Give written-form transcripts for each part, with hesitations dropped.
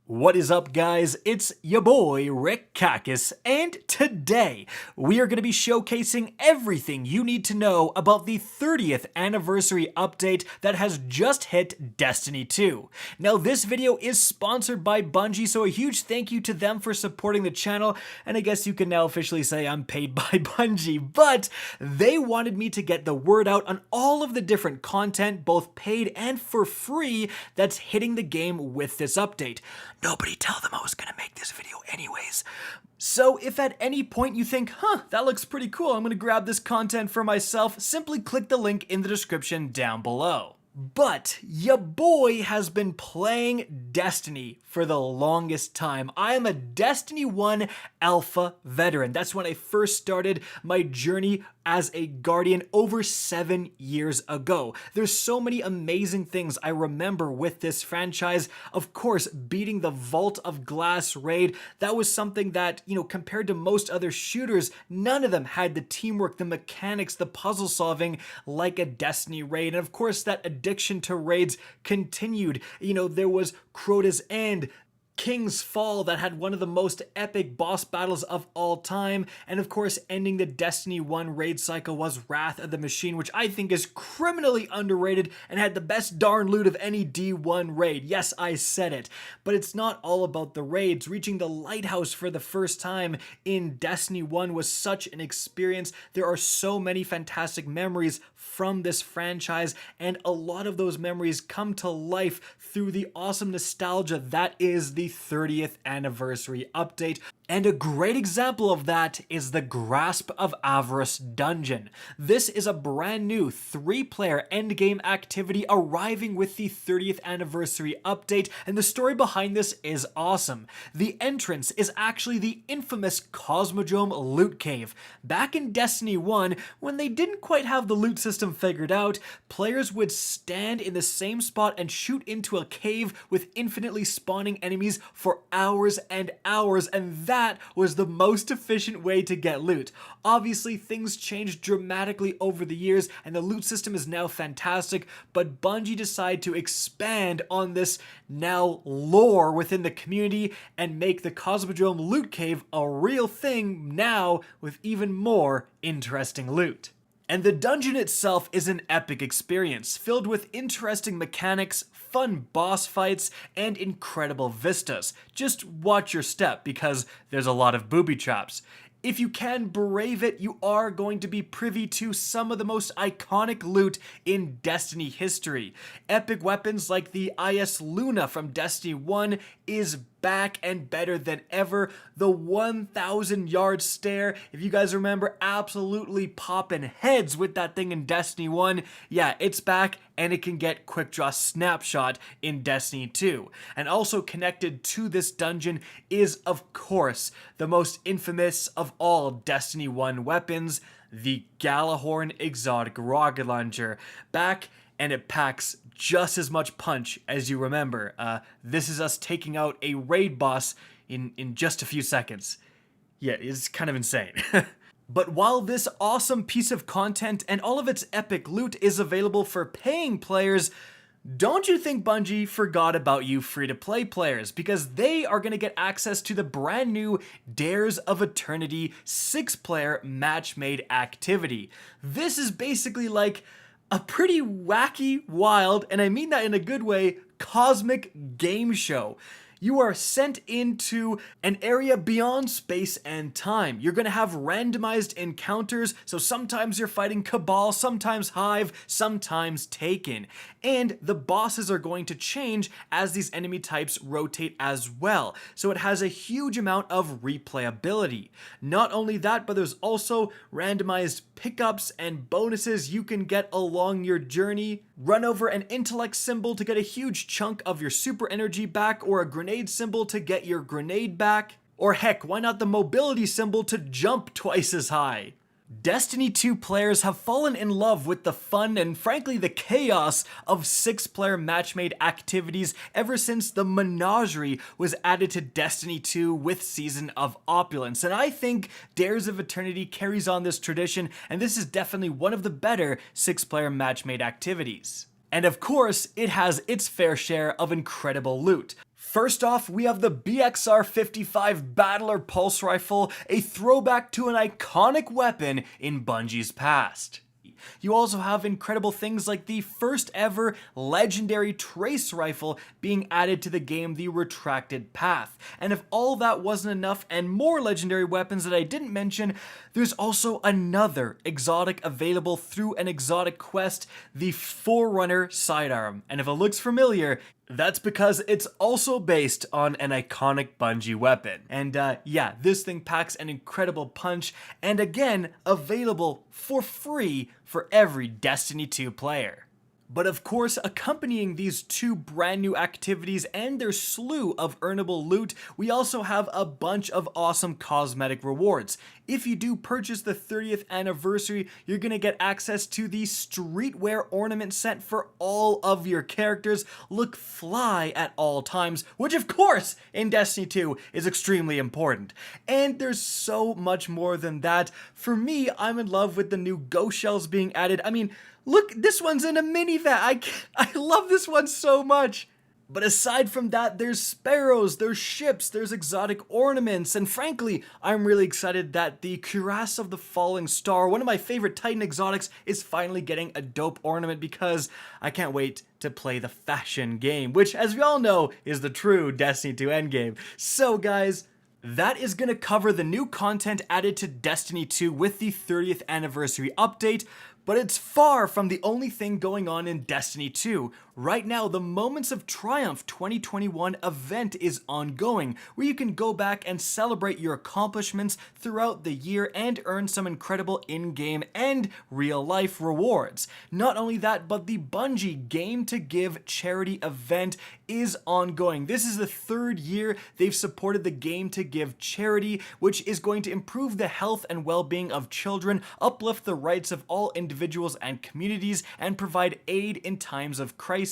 What is up, guys? It's your boy Rick Kakis, and today we are going to be showcasing everything you need to know about the 30th anniversary update that has just hit Destiny 2. Now, this video is sponsored by Bungie, so a huge thank you to them for supporting the channel, and I guess you can now officially say I'm paid by Bungie, but they wanted me to get the word out on all of the different content, both paid and for free, that's hitting the game with this update. Nobody tell them I was gonna make this video anyways. So if at any point you think, that looks pretty cool, I'm gonna grab this content for myself, simply click the link in the description down below. But ya boy has been playing Destiny for the longest time. I am a Destiny 1 alpha veteran. That's when I first started my journey as a Guardian over 7 years ago. There's so many amazing things I remember with this franchise. Of course, beating the Vault of Glass raid, that was something that, compared to most other shooters, none of them had the teamwork, the mechanics, the puzzle solving like a Destiny raid. And of course, that addiction to raids continued. There was Crota's End, King's Fall, that had one of the most epic boss battles of all time, and of course ending the Destiny 1 raid cycle was Wrath of the Machine, which I think is criminally underrated and had the best darn loot of any D1 raid. Yes, I said it. But it's not all about the raids. Reaching the Lighthouse for the first time in Destiny 1 was such an experience. There are so many fantastic memories from this franchise, and a lot of those memories come to life through the awesome nostalgia that is the 30th anniversary update. And a great example of that is the Grasp of Avarice Dungeon. This is a brand new 3-player endgame activity arriving with the 30th anniversary update, and the story behind this is awesome. The entrance is actually the infamous Cosmodrome loot cave. Back in Destiny 1, when they didn't quite have the loot system figured out, players would stand in the same spot and shoot into a cave with infinitely spawning enemies for hours and hours, and that was the most efficient way to get loot. Obviously, things changed dramatically over the years, and the loot system is now fantastic, but Bungie decided to expand on this now lore within the community and make the Cosmodrome loot cave a real thing now with even more interesting loot. And the dungeon itself is an epic experience, filled with interesting mechanics, fun boss fights, and incredible vistas. Just watch your step, because there's a lot of booby traps. If you can brave it, you are going to be privy to some of the most iconic loot in Destiny history. Epic weapons like the IS Luna from Destiny 1 is back and better than ever. The 1,000-yard stare, if you guys remember, absolutely popping heads with that thing in Destiny 1. Yeah, it's back, and it can get quick draw snapshot in Destiny 2. And also connected to this dungeon is, of course, the most infamous of all Destiny 1 weapons, the Galahorn exotic rocket launcher. Back, and it packs just as much punch as you remember. This is us taking out a raid boss in just a few seconds. Yeah, it's kind of insane. But while this awesome piece of content and all of its epic loot is available for paying players, don't you think Bungie forgot about you free-to-play players? Because they are going to get access to the brand new Dares of Eternity 6-player match-made activity. This is basically like a pretty wacky, wild, and I mean that in a good way, cosmic game show. You are sent into an area beyond space and time. You're going to have randomized encounters, so sometimes you're fighting Cabal, sometimes Hive, sometimes Taken. And the bosses are going to change as these enemy types rotate as well, so it has a huge amount of replayability. Not only that, but there's also randomized pickups and bonuses you can get along your journey. Run over an intellect symbol to get a huge chunk of your super energy back, or a grenade symbol to get your grenade back. Or heck, why not the mobility symbol to jump twice as high? Destiny 2 players have fallen in love with the fun and frankly the chaos of 6-player match-made activities ever since the Menagerie was added to Destiny 2 with Season of Opulence, and I think Dares of Eternity carries on this tradition, and this is definitely one of the better 6-player match-made activities. And of course, it has its fair share of incredible loot. First off, we have the BXR-55 Battler Pulse Rifle, a throwback to an iconic weapon in Bungie's past. You also have incredible things like the first ever legendary trace rifle being added to the game, the Retracted Path. And if all that wasn't enough and more legendary weapons that I didn't mention, there's also another exotic available through an exotic quest, the Forerunner Sidearm. And if it looks familiar, that's because it's also based on an iconic Bungie weapon. And yeah, this thing packs an incredible punch, and again, available for free for every Destiny 2 player. But of course, accompanying these two brand new activities and their slew of earnable loot, we also have a bunch of awesome cosmetic rewards. If you do purchase the 30th anniversary, you're gonna get access to the streetwear ornament set for all of your characters. Look fly at all times, which of course in Destiny 2 is extremely important. And there's so much more than that. For me, I'm in love with the new ghost shells being added. I mean, look, this one's in a minivan. I love this one so much. But aside from that, there's sparrows, there's ships, there's exotic ornaments, and frankly, I'm really excited that the Cuirass of the Falling Star, one of my favorite Titan exotics, is finally getting a dope ornament because I can't wait to play the fashion game, which, as we all know, is the true Destiny 2 endgame. So guys, that is going to cover the new content added to Destiny 2 with the 30th anniversary update. But it's far from the only thing going on in Destiny 2. Right now, the Moments of Triumph 2021 event is ongoing, where you can go back and celebrate your accomplishments throughout the year and earn some incredible in-game and real-life rewards. Not only that, but the Bungie Game to Give charity event is ongoing. This is the third year they've supported the Game to Give charity, which is going to improve the health and well-being of children, uplift the rights of all individuals and communities, and provide aid in times of crisis.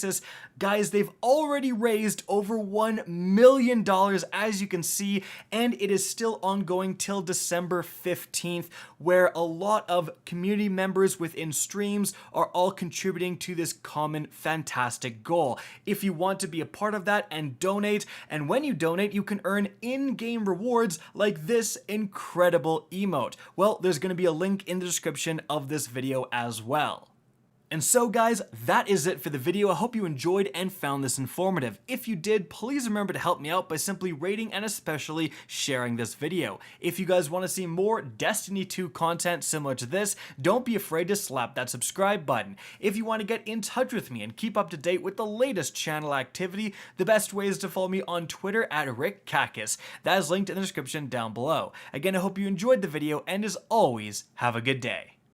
Guys, they've already raised over $1 million, as you can see, and it is still ongoing till December 15th, where a lot of community members within streams are all contributing to this common fantastic goal. If you want to be a part of that and donate, and when you donate, you can earn in-game rewards like this incredible emote. Well, there's going to be a link in the description of this video as well. And so guys, that is it for the video. I hope you enjoyed and found this informative. If you did, please remember to help me out by simply rating and especially sharing this video. If you guys want to see more Destiny 2 content similar to this, don't be afraid to slap that subscribe button. If you want to get in touch with me and keep up to date with the latest channel activity, the best way is to follow me on Twitter at RickKakis. That is linked in the description down below. Again, I hope you enjoyed the video, and as always, have a good day.